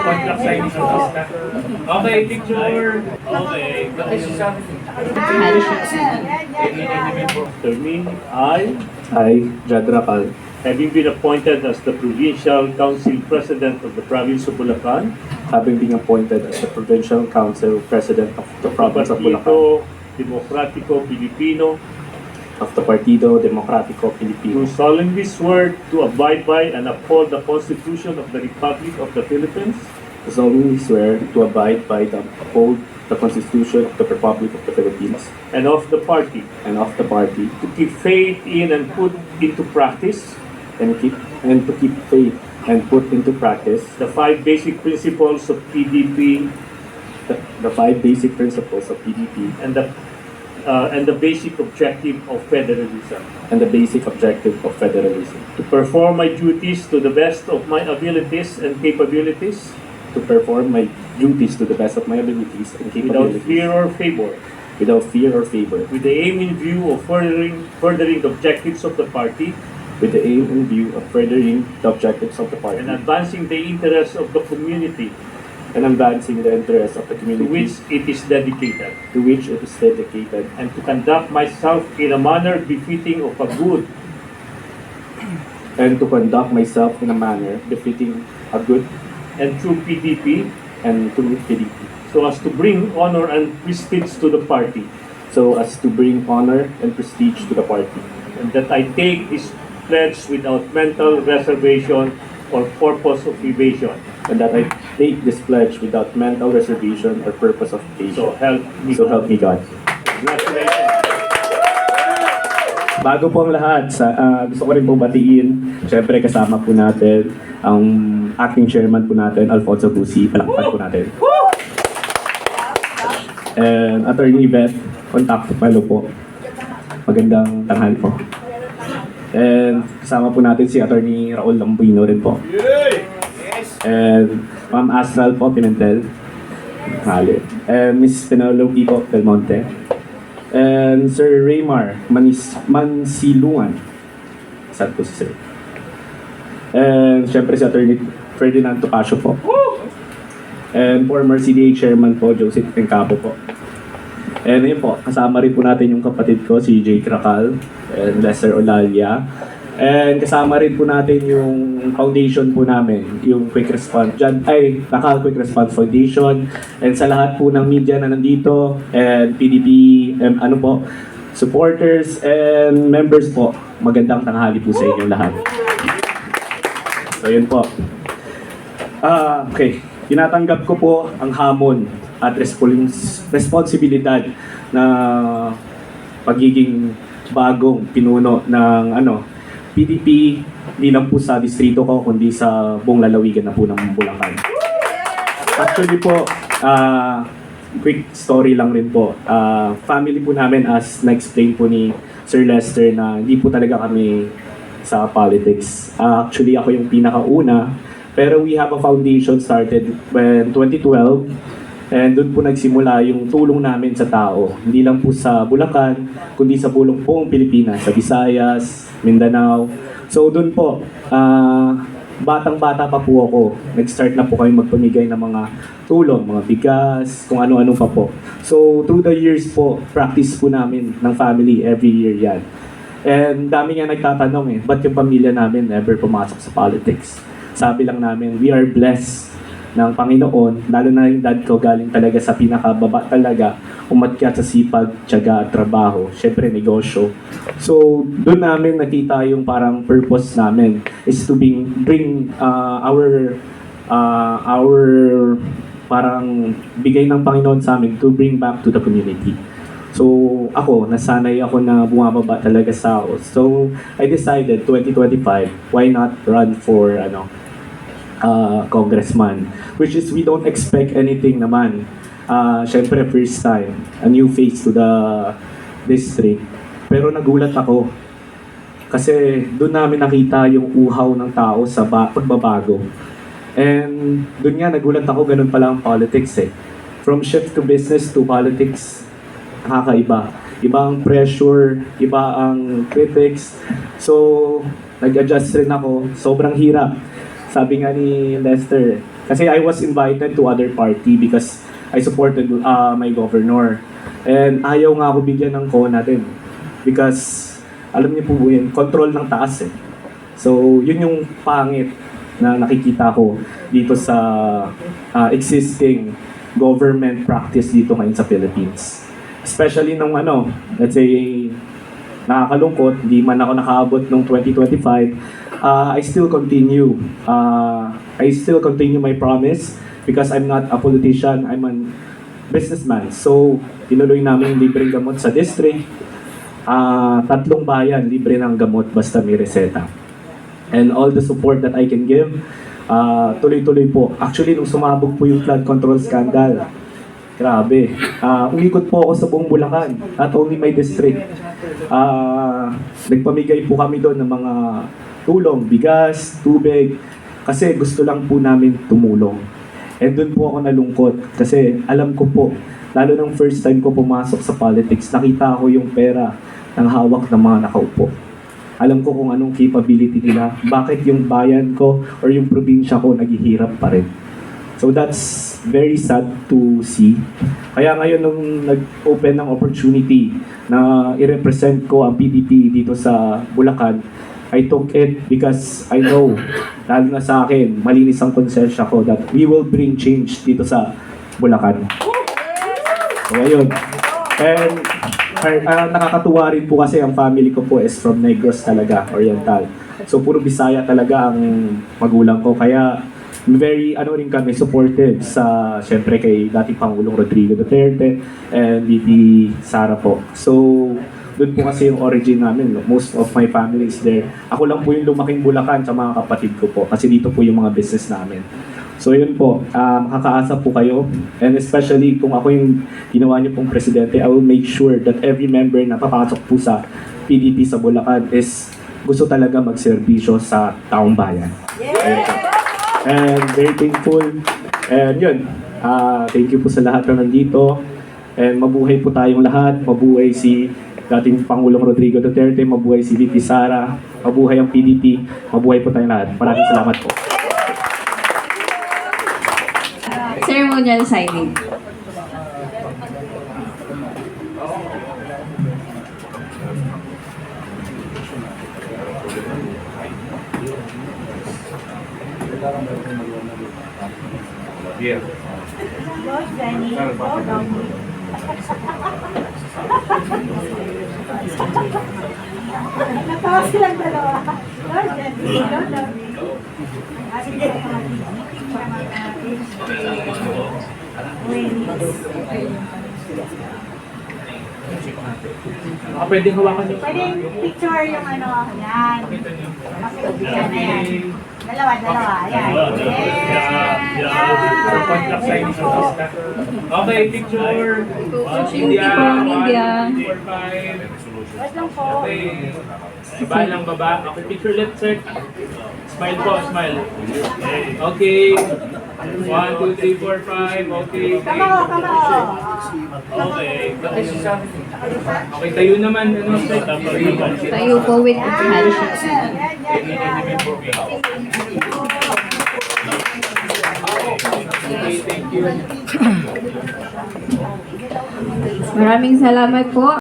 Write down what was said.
contract signing ng lista. Okay, picture. Okay. I, Jad Racal, Having been appointed as the Provincial Council President of the Province of Bulacan, having been appointed as the Provincial Council President of the Province of Bulacan, Partido Demokratiko Pilipino, of the Partido Demokratiko do Pilipino, solemnly swear to abide by and uphold the Constitution of the Republic of the Philippines, solemnly swear to abide by and uphold the Constitution of the Republic of the Philippines and of the party, and of the party, to keep faith in and put into practice and to keep faith and put into practice the five basic principles of PDP the five basic principles of PDP and the basic objective of federalism. and the basic objective of federalism, To perform my duties to the best of my abilities and capabilities, to perform my duties to the best of my abilities and without capabilities, fear or favor, without fear or favor, with the aim in view of furthering the objectives of the party with the aim in view of furthering the objectives of the party and advancing the interests of the community and advancing the interests of the to community which it is dedicated, to which it is dedicated, and to conduct myself in a manner befitting of a good and to conduct myself in a manner befitting a good and true PDP, and true PDP, so as to bring honor and prestige to the party, so as to bring honor and prestige to the party, and that I take this pledge without mental reservation or purpose of evasion. and that I take this pledge without mental reservation or purpose of So evasion. help me So God. help me God. Congratulations. Bago po ang lahat, gusto ko rin po batiin, syempre kasama po natin ang acting chairman po natin, Alfonso Busi. Palakpan po natin. And Attorney Beth, contact follow po. Magandang tanghali po. And kasama po natin si Attorney Raul Lambuino rin po. And Ma'am Astral po, Pimentel. Hali. And Miss Penelope po, Del Monte. And Sir Raymar Mansilungan. Saan po si Sir? And syempre si Attorney Ferdinand Topacio po. And former CDA Chairman po, Joseph Encapo po. And yun po, kasama rin po natin yung kapatid ko, si Jay Cracal and Lester Olalia. And kasama rin po natin yung foundation po namin, yung Quick Response, Racal Quick Response Foundation. And sa lahat po ng media na nandito, and PDP, supporters and members po, magandang tanghali po sa inyong lahat. So yun po. Okay, tinatanggap ko po ang hamon at responsibilidad na pagiging bagong pinuno ng PDP, hindi lang po sa distrito ko, kundi sa buong lalawigan na po ng Bulacan. Actually po, quick story lang rin po. Family po namin, as na-explain po ni Sir Lester, na hindi po talaga kami sa politics. Actually, ako yung pinakauna, pero we have a foundation started when 2012, and doon po nagsimula yung tulong namin sa tao. Hindi lang po sa Bulacan, kundi sa buong Pilipinas, sa Visayas, Mindanao. So doon po, batang-bata pa po ako. Nag-start na po kami magpamigay ng mga tulong, mga bigas, kung ano-ano pa po. So through the years po, practice po namin ng family every year yan. And dami nga nagtatanong ba't yung pamilya namin never pumasok sa politics? Sabi lang namin, we are blessed ng Panginoon, lalo na yung dad ko galing talaga sa pinakababa talaga, umakyat sa sipag, tiyaga at trabaho, syempre negosyo. So doon namin nakita yung parang purpose namin is to bring our parang bigay ng Panginoon sa amin to bring back to the community. So ako, nasanay ako na bumababa talaga sa ako. So I decided 2025, why not run for congressman, which is we don't expect anything naman. Syempre first time, a new face to the district. Pero nagulat ako kasi doon namin nakita yung uhaw ng tao sa pagbabago. And doon nga nagulat ako, ganun pala ang politics From shift to business to politics, nakakaiba. Iba ang pressure, iba ang critics. So, nag-adjust rin ako. Sobrang hirap. Sabi nga ni Lester, Kasi I was invited to other party because I supported my governor. And ayaw nga ako bigyan ng ko natin. Because, alam niyo po yun, control ng taas eh. So, yun yung pangit na nakikita ko dito sa existing government practice dito ngayon sa Philippines. Especially nung let's say, nakakalungkot, hindi man ako nakaabot nung 2025, I still continue. I still continue my promise because I'm not a politician, I'm a businessman. So, tinuloy namin yung libreng gamot sa district. 3 bayan, libre ng gamot basta may reseta. And all the support that I can give, tuloy-tuloy po. Actually, nung sumabog po yung flood control scandal, grabe. Umikot po ako sa buong Bulacan, not only my district. Nagpamigay po kami doon ng mga tulong, bigas, tubig, kasi gusto lang po namin tumulong. And doon po ako nalungkot kasi alam ko po, lalo nung first time ko pumasok sa politics, nakita ko yung pera ng hawak ng mga nakaupo. Alam ko kung anong capability nila, bakit yung bayan ko or yung probinsya ko naghihirap pa rin. So that's very sad to see. Kaya ngayon nung nag-open ng opportunity na i-represent ko ang PDP dito sa Bulacan, I took it because I know, lalo na sa akin, malinis ang konsensya ko that we will bring change dito sa Bulacan. So ayun. And nakakatuwa rin po kasi ang family ko po is from Negros talaga, Oriental. So puro Bisaya talaga ang magulang ko. Kaya very rin kami supportive sa syempre kay dating Pangulong Rodrigo Duterte and VP Sara po. So doon po kasi yung origin namin. Most of my family is there. Ako lang po yung lumaking Bulacan sa mga kapatid ko po kasi dito po yung mga business namin. So yun po, makakaasa po kayo. And especially kung ako yung ginawa niyo pong presidente, I will make sure that every member na papasok po sa PDP sa Bulacan is gusto talaga magserbisyo sa taong bayan. And very thankful. And yun, thank you po sa lahat na nandito. And mabuhay po tayong lahat. Mabuhay si dating Pangulong Rodrigo Duterte, mabuhay si VP Sara, mabuhay ang PDP, mabuhay po tayong lahat. Maraming salamat po. Ceremonial signing. Natawa silang dalawa. Lord, Pwedeng hawakan niyo. pwedeng picture yung yan. Yan na yan. Dalawa. Yan. Okay, picture. India. Wait lang po. Okay. Baba lang baba. Okay, picture left sir. Smile po, smile. Okay. 1, 2, 3, 4, 5. Okay. Kamao. Okay. Okay, tayo naman. Sir? Tayo po with handshake. Yan. Okay, thank you. Maraming salamat po.